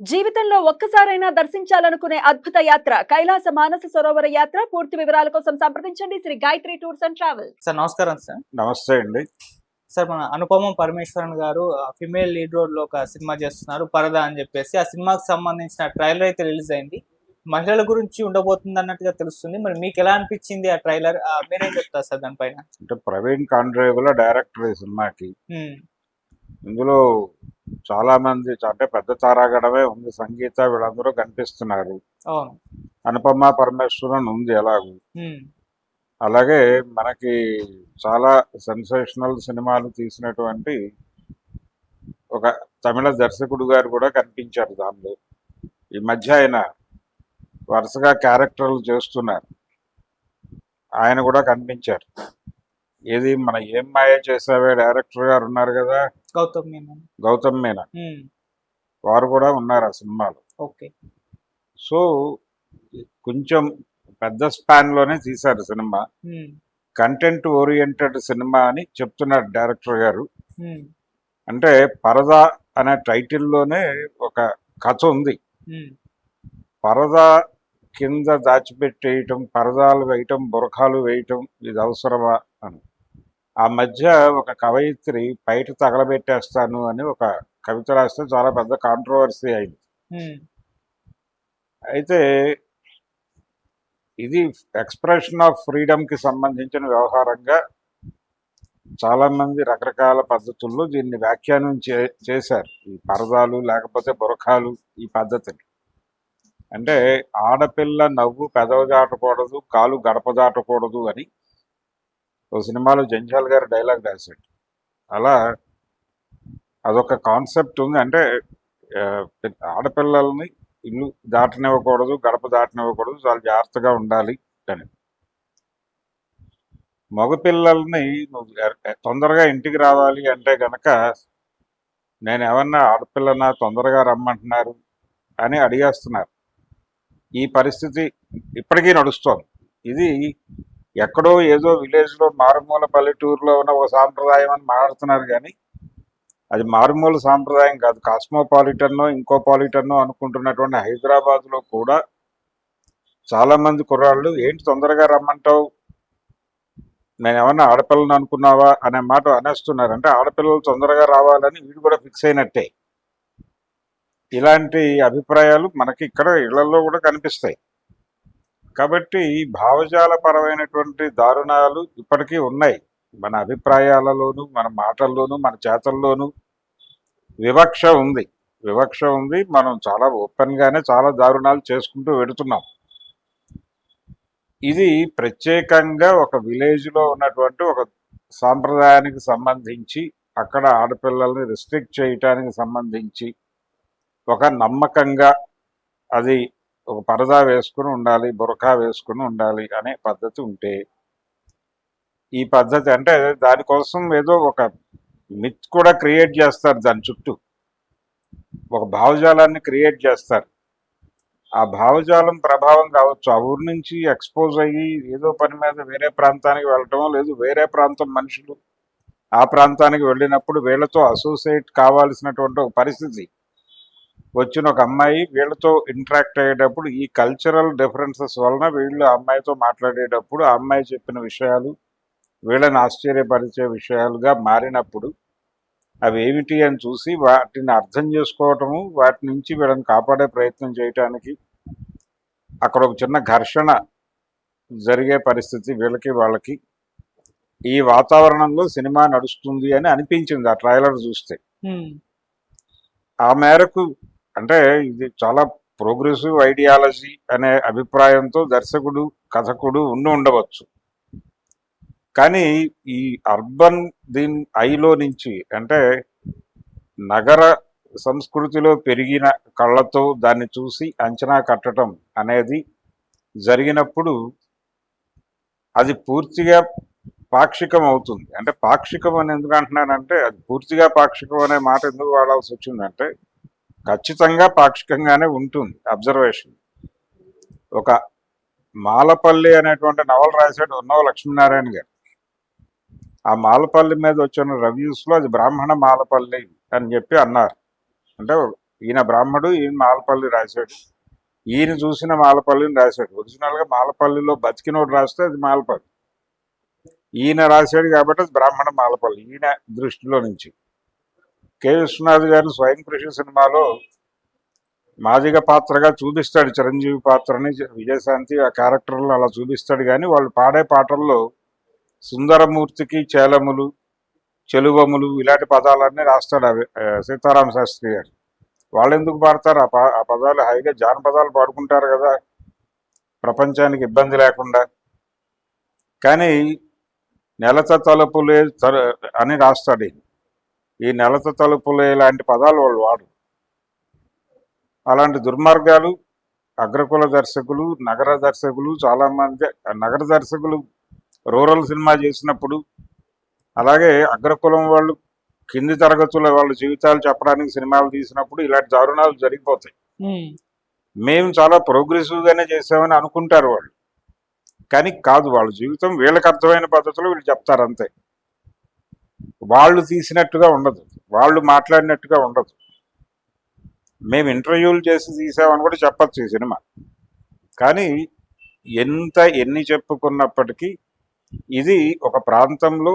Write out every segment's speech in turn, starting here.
జీవితంలో ఒక్కసారైనా దర్శించాలనుకునే అద్భుత యాత్ర కైలాస మానస సరోవర యాత్ర. పూర్తి వివరాల కోసం సంప్రదించండి Shri Gayatri tours and travels. Sir నమస్కారం సార్. నమస్తే అండి. సార్ మన అనుపమ పరమేశ్వరన్ గారు ఫీమేల్ లీడ్ రోల్ లో ఒక సినిమా చేస్తున్నారు 'పరద' అని చెప్పేసి. ఆ సినిమాకి సంబంధించిన ట్రైలర్ అయితే రిలీజ్ అయింది. మహిళల గురించి ఉండబోతుంది అన్నట్టుగా తెలుస్తుంది. మరి మీకు ఎలా అనిపించింది ఆ ట్రైలర్? మీరేం చెప్తారు సార్ దానిపైన? అంటే ప్రవీణ్ కాండ్రేగుల డైరెక్టర్ ఈ సినిమాకి. ఇందులో చాలా మంది అంటే పెద్ద తారాగణమే ఉంది. సంగీత వీళ్ళందరూ కనిపిస్తున్నారు. అవును. అనుపమ పరమేశ్వరన్ ఉంది ఎలాగూ. అలాగే మనకి చాలా సెన్సేషనల్ సినిమాలు తీసినటువంటి ఒక తమిళ దర్శకుడు గారు కూడా కనిపించారు దానిలో. ఈ మధ్య ఆయన వరుసగా క్యారెక్టర్లు చేస్తున్నారు. ఆయన కూడా కనిపించారు. ఏది మన ఏం మాయ చేసావే డైరెక్టర్ గారు ఉన్నారు కదా, గౌతమ్ మీనన్, వారు కూడా ఉన్నారు ఆ సినిమాలో. ఓకే. సో కొంచెం పెద్ద స్పాన్ లోనే తీశారు సినిమా. కంటెంట్ ఓరియంటెడ్ సినిమా అని చెప్తున్నారు డైరెక్టర్ గారు. అంటే పరదా అనే టైటిల్లోనే ఒక కథ ఉంది. పరదా కింద దాచిపెట్టేయటం, పరదాలు వేయటం, బురఖాలు వేయటం ఇది అవసరమా అని. ఆ మధ్య ఒక కవయిత్రి బయట తగలబెట్టేస్తాను అని ఒక కవిత రాస్తే చాలా పెద్ద కాంట్రవర్సీ అయింది. అయితే ఇది ఎక్స్ప్రెషన్ ఆఫ్ ఫ్రీడమ్కి సంబంధించిన వ్యవహారంగా చాలామంది రకరకాల పద్ధతుల్లో దీన్ని వ్యాఖ్యానం చేశారు. ఈ పరదాలు లేకపోతే బురఖాలు ఈ పద్ధతిని. అంటే ఆడపిల్ల నవ్వు పెదవి దాటకూడదు, కాలు గడప దాటకూడదు అని ఓ సినిమాలో జంజాల్ గారు డైలాగ్ రాశాడు. అలా అదొక కాన్సెప్ట్ ఉంది. అంటే ఆడపిల్లల్ని ఇల్లు దాటనివ్వకూడదు, గడప దాటనివ్వకూడదు, చాలా జాగ్రత్తగా ఉండాలి అని. మగపిల్లల్ని నువ్వు తొందరగా ఇంటికి రావాలి అంటే గనక నేను ఏమన్నా ఆడపిల్లనా తొందరగా రమ్మంటున్నారు అని అడిగేస్తున్నారు. ఈ పరిస్థితి ఇప్పటికీ నడుస్తోంది. ఇది ఎక్కడో ఏదో విలేజ్లో మారుమూల పల్లెటూరులో ఉన్న ఒక సాంప్రదాయం అని మాట్లాడుతున్నారు, కానీ అది మారుమూల సాంప్రదాయం కాదు. కాస్మోపాలిటన్నో ఇంకో పాలిటన్నో అనుకుంటున్నటువంటి హైదరాబాద్లో కూడా చాలామంది కుర్రాళ్ళు ఏంటి తొందరగా రమ్మంటావు, నేను ఏమన్నా ఆడపిల్లని అనుకున్నావా అనే మాట అనేస్తున్నారు. అంటే ఆడపిల్లలు తొందరగా రావాలని వీడు కూడా ఫిక్స్ అయినట్టే. ఇలాంటి అభిప్రాయాలు మనకి ఇక్కడ ఇళ్లలో కూడా కనిపిస్తాయి. కాబట్టి భావజాలపరమైనటువంటి దారుణాలు ఇప్పటికీ ఉన్నాయి. మన అభిప్రాయాలలోనూ, మన మాటల్లోనూ, మన చేతల్లోనూ వివక్ష ఉంది. మనం చాలా ఓపెన్గానే చాలా దారుణాలు చేసుకుంటూ వెడుతున్నాం. ఇది ప్రత్యేకంగా ఒక విలేజ్లో ఉన్నటువంటి ఒక సాంప్రదాయానికి సంబంధించి, అక్కడ ఆడపిల్లల్ని రిస్ట్రిక్ట్ చేయటానికి సంబంధించి ఒక నమ్మకంగా అది ఒక పరదా వేసుకుని ఉండాలి, బురఖా వేసుకుని ఉండాలి అనే పద్ధతి ఉంటే, ఈ పద్ధతి అంటే దానికోసం ఏదో ఒక మిత్ కూడా క్రియేట్ చేస్తారు. దాని చుట్టూ ఒక భావజాలాన్ని క్రియేట్ చేస్తారు. ఆ భావజాలం ప్రభావం కావచ్చు. ఆ ఊరి నుంచి ఎక్స్పోజ్ అయ్యి ఏదో పని మీద వేరే ప్రాంతానికి వెళ్ళటమో, లేదు వేరే ప్రాంతం మనుషులు ఆ ప్రాంతానికి వెళ్ళినప్పుడు వీళ్ళతో అసోసియేట్ కావాల్సినటువంటి ఒక పరిస్థితి వచ్చిన ఒక అమ్మాయి వీళ్ళతో ఇంటరాక్ట్ అయ్యేటప్పుడు ఈ కల్చరల్ డిఫరెన్సెస్ వలన వీళ్ళు ఆ అమ్మాయితో మాట్లాడేటప్పుడు ఆ అమ్మాయి చెప్పిన విషయాలు వీళ్ళని ఆశ్చర్యపరిచే విషయాలుగా మారినప్పుడు అవి ఏమిటి అని చూసి వాటిని అర్థం చేసుకోవటము, వాటి నుంచి వీళ్ళని కాపాడే ప్రయత్నం చేయటానికి అక్కడ ఒక చిన్న ఘర్షణ జరిగే పరిస్థితి వీళ్ళకి వాళ్ళకి ఈ వాతావరణంలో సినిమా నడుస్తుంది అని అనిపించింది ఆ ట్రైలర్ చూస్తే. ఆ మేరకు అంటే ఇది చాలా ప్రోగ్రెసివ్ ఐడియాలజీ అనే అభిప్రాయంతో దర్శకుడు కథకుడు ఉండవచ్చు. కానీ ఈ అర్బన్ దీని ఐలో నుంచి అంటే నగర సంస్కృతిలో పెరిగిన కళ్ళతో దాన్ని చూసి అంచనా కట్టడం అనేది జరిగినప్పుడు అది పూర్తిగా పాక్షికం అవుతుంది. అంటే పాక్షికం అని ఎందుకు అంటున్నానంటే, అది పూర్తిగా పాక్షికం అనే మాట ఎందుకు వాడాల్సి వచ్చిందంటే ఖచ్చితంగా పాక్షికంగానే ఉంటుంది అబ్జర్వేషన్. ఒక మాలపల్లి అనేటువంటి నవల రాశాడు ఉన్నవ లక్ష్మీనారాయణ గారు. ఆ మాలపల్లి మీద వచ్చిన రివ్యూస్లో అది బ్రాహ్మణ మాలపల్లి అని చెప్పి అన్నారు. అంటే ఈయన బ్రాహ్మడు, ఈయన మాలపల్లి రాశాడు, ఈయన చూసిన మాలపల్లిని రాశాడు. ఒరిజినల్గా మాలపల్లిలో బతికినోడు రాస్తే అది మాలపల్లి, ఈయన రాశాడు కాబట్టి అది బ్రాహ్మణ మాలపల్లి ఈయన దృష్టిలో నుంచి. కె విశ్వనాథ్ గారు స్వయం కృషి సినిమాలో మాదిగ పాత్రగా చూపిస్తాడు చిరంజీవి పాత్రని, విజయశాంతి ఆ క్యారెక్టర్లు అలా చూపిస్తాడు. కానీ వాళ్ళు పాడే పాటల్లో సుందరమూర్తికి చేలములు, చెలువములు ఇలాంటి పదాలన్నీ రాస్తాడు సీతారామ శాస్త్రి గారు. వాళ్ళు ఎందుకు పాడతారు ఆ పదాలు? హాయిగా జానపదాలు పాడుకుంటారు కదా ప్రపంచానికి ఇబ్బంది లేకుండా. కానీ నెలత తలుపులే అని రాస్తాడు. ఈ నెలత తలుపులే లాంటి పదాలు వాళ్ళు వాడు. అలాంటి దుర్మార్గాలు అగ్రకుల దర్శకులు, నగర దర్శకులు చాలామంది, నగర దర్శకులు రూరల్ సినిమా చేసినప్పుడు, అలాగే అగ్రకులం వాళ్ళు కింది తరగతుల వాళ్ళ జీవితాలు చెప్పడానికి సినిమాలు తీసినప్పుడు ఇలాంటి దారుణాలు జరిగిపోతాయి. మేము చాలా ప్రోగ్రెసివ్గానే చేసామని అనుకుంటారు వాళ్ళు, కానీ కాదు. వాళ్ళ జీవితం వీళ్ళకి అర్థమైన పద్ధతిలో వీళ్ళు చెప్తారు అంతే. వాళ్ళు తీసినట్టుగా ఉండదు, వాళ్ళు మాట్లాడినట్టుగా ఉండదు. మేము ఇంటర్వ్యూలు చేసి తీసామని కూడా చెప్పచ్చు ఈ సినిమా. కానీ ఎన్ని చెప్పుకున్నప్పటికీ ఇది ఒక ప్రాంతంలో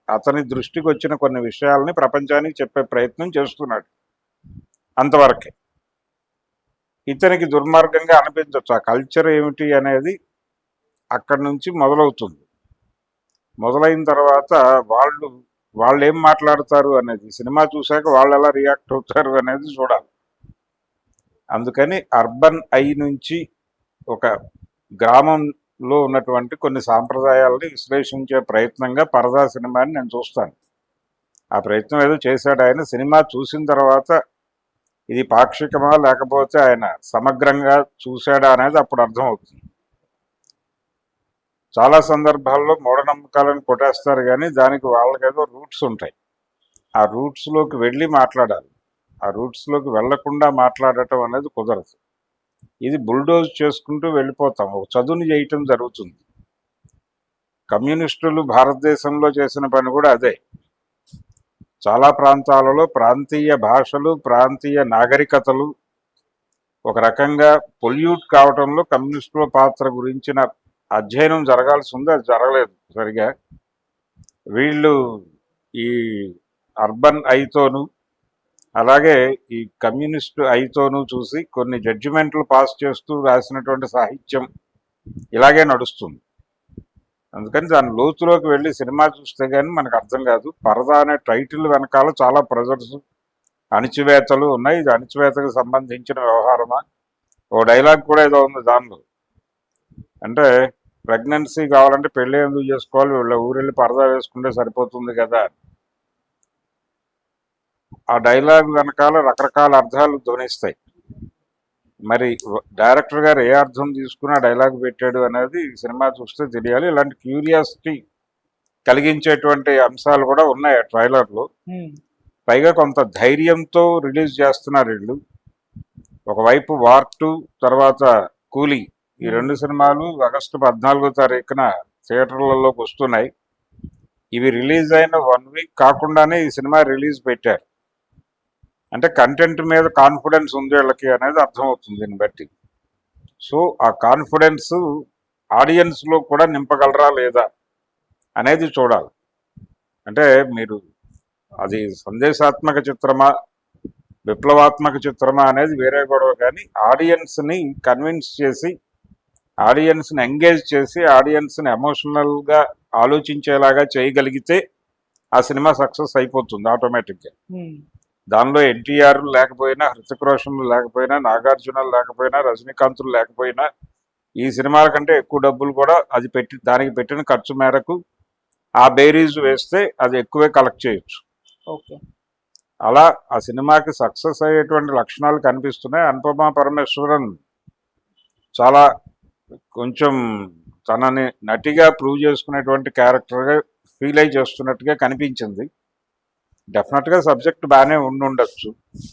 అతని దృష్టికి వచ్చిన కొన్ని విషయాలని ప్రపంచానికి చెప్పే ప్రయత్నం చేస్తున్నాడు, అంతవరకే. ఇతనికి దుర్మార్గంగా అనిపించవచ్చు. ఆ కల్చర్ ఏమిటి అనేది అక్కడి నుంచి మొదలవుతుంది. మొదలైన తర్వాత వాళ్ళు ఏం మాట్లాడతారు అనేది సినిమా చూశాక వాళ్ళు ఎలా రియాక్ట్ అవుతారు అనేది చూడాలి. అందుకని అర్బన్ ఐ నుంచి ఒక గ్రామంలో ఉన్నటువంటి కొన్ని సాంప్రదాయాలని విశ్లేషించే ప్రయత్నంగా పరదా సినిమాని నేను చూస్తాను. ఆ ప్రయత్నం ఏదో చేశాడు ఆయన. సినిమా చూసిన తర్వాత ఇది పాక్షికమా లేకపోతే ఆయన సమగ్రంగా చూశాడా అనేది అప్పుడు అర్థమవుతుంది. చాలా సందర్భాల్లో మూఢనమ్మకాలను కొట్టేస్తారు, కానీ దానికి వాళ్ళకేదో రూట్స్ ఉంటాయి. ఆ రూట్స్లోకి వెళ్ళి మాట్లాడాలి. ఆ రూట్స్లోకి వెళ్లకుండా మాట్లాడటం అనేది కుదరదు. ఇది బుల్డోజ్ చేసుకుంటూ వెళ్ళిపోతాం, ఒక చదువుని చేయటం జరుగుతుంది. కమ్యూనిస్టులు భారతదేశంలో చేసిన పని కూడా అదే. చాలా ప్రాంతాలలో ప్రాంతీయ భాషలు, ప్రాంతీయ నాగరికతలు ఒక రకంగా పొల్యూట్ కావటంలో కమ్యూనిస్టుల పాత్ర గురించిన అధ్యయనం జరగాల్సి ఉంది, అది జరగలేదు సరిగా. వీళ్ళు ఈ అర్బన్ ఐతోనూ అలాగే ఈ కమ్యూనిస్టు ఐతోనూ చూసి కొన్ని జడ్జిమెంట్లు పాస్ చేస్తూ రాసినటువంటి సాహిత్యం ఇలాగే నడుస్తుంది. అందుకని దాని లోతులోకి వెళ్ళి సినిమా చూస్తే కానీ మనకు అర్థం కాదు. పరదా అనే టైటిల్ వెనకాల చాలా ప్రెజర్స్, అణిచివేతలు ఉన్నాయి. ఇది అణిచివేతకు సంబంధించిన వ్యవహారమా? ఓ డైలాగ్ కూడా ఏదో ఉంది దానిలో. అంటే ప్రెగ్నెన్సీ కావాలంటే పెళ్ళి ఎందుకు చేసుకోవాలి, వీళ్ళ ఊరెళ్ళి పరదా వేసుకుంటే సరిపోతుంది కదా. ఆ డైలాగ్ వెనకాల రకరకాల అర్థాలు ధ్వనిస్తాయి. మరి డైరెక్టర్ గారు ఏ అర్థం తీసుకుని ఆ డైలాగ్ పెట్టాడు అనేది సినిమా చూస్తే తెలియాలి. ఇలాంటి క్యూరియాసిటీ కలిగించేటువంటి అంశాలు కూడా ఉన్నాయి ఆ ట్రైలర్లో. పైగా కొంత ధైర్యంతో రిలీజ్ చేస్తున్నారు వీళ్ళు. ఒకవైపు వార్ 2, తర్వాత కూలీ, ఈ 2 సినిమాలు ఆగస్టు 14వ తారీఖున థియేటర్లలోకి వస్తున్నాయి. ఇవి రిలీజ్ అయిన 1 వీక్ కాకుండానే ఈ సినిమా రిలీజ్ పెట్టారు. అంటే కంటెంట్ మీద కాన్ఫిడెన్స్ ఉంది వీళ్ళకి అనేది అర్థమవుతుంది దీన్ని బట్టి. సో ఆ కాన్ఫిడెన్స్ ఆడియన్స్లో కూడా నింపగలరా లేదా అనేది చూడాలి. అంటే మీరు అది సందేశాత్మక చిత్రమా, విప్లవాత్మక చిత్రమా అనేది వేరే గొడవ, కానీ ఆడియన్స్ని కన్విన్స్ చేసి, ఆడియన్స్ని ఎంగేజ్ చేసి, ఆడియన్స్ని ఎమోషనల్గా ఆలోచించేలాగా చేయగలిగితే ఆ సినిమా సక్సెస్ అయిపోతుంది ఆటోమేటిక్గా. దానిలో ఎన్టీఆర్ లేకపోయినా, హృతిక్ రోషన్ లేకపోయినా, నాగార్జున లేకపోయినా, రజనీకాంత్లు లేకపోయినా, ఈ సినిమాల కంటే ఎక్కువ డబ్బులు కూడా అది దానికి పెట్టిన ఖర్చు మేరకు ఆ బేరీజ్ వేస్తే అది ఎక్కువే కలెక్ట్ చేయొచ్చు. అలా ఆ సినిమాకి సక్సెస్ అయ్యేటువంటి లక్షణాలు కనిపిస్తున్నాయి. అనుపమ పరమేశ్వరన్ చాలా కొంచెం తనని నటిగా ప్రూవ్ చేసుకునేటువంటి క్యారెక్టర్గా ఫీల్ అయి చేస్తున్నట్టుగా కనిపించింది. డెఫినెట్గా సబ్జెక్ట్ బాగానే ఉండొచ్చు.